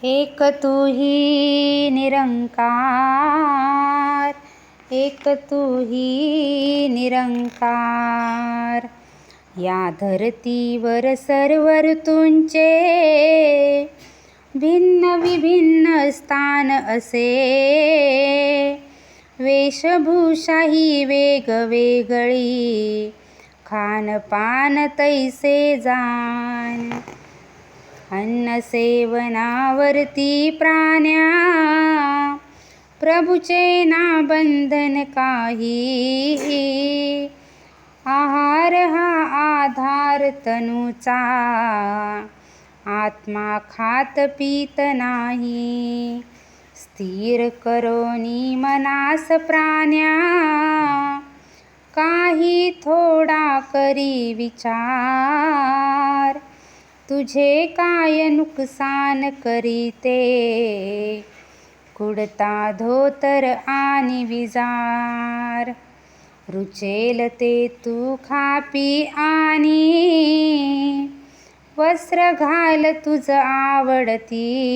एक तू ही निरंकार, एक तू ही निरंकार. या धरतीवर सर्व ऋतूंचे भिन्न विभिन्न स्थान असे. वेशभूषा ही वेगवेगळी, खानपान तैसे जाण. अन्न सेवनावरती प्राण्या, प्रभूचे ना बंधन काही. आहार हा आधार तनुचा, आत्मा खात पीत नाही. स्थिर करोनी मनास प्राण्या, काही थोडा करी विचार. तुझे काय नुकसान करीते, कुडता धोतर आणि विजार. रुचेल ते तू खापी आणि, वस्त्र घाल तुझ आवडती.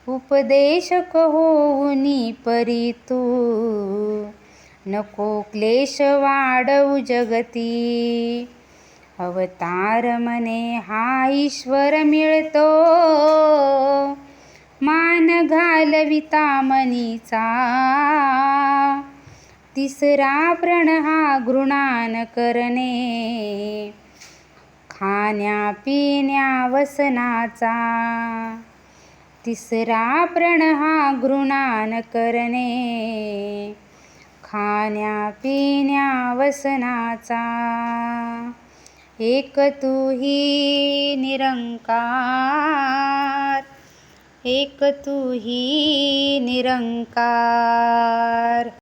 उपदेशक होऊनी परी तू, नको क्लेश वाढवू जगती. अवतार मने हा ईश्वर मिळतो, मान घालविता मनीचा. तिसरा प्रण हा घृणा न करणे, खाण्या पिण्या वसनाचा. तिसरा प्रण हा घृणा न करणे, खाण्या पिण्या वसनाचा. एक तू ही निरंकार, एक तू ही निरंकार.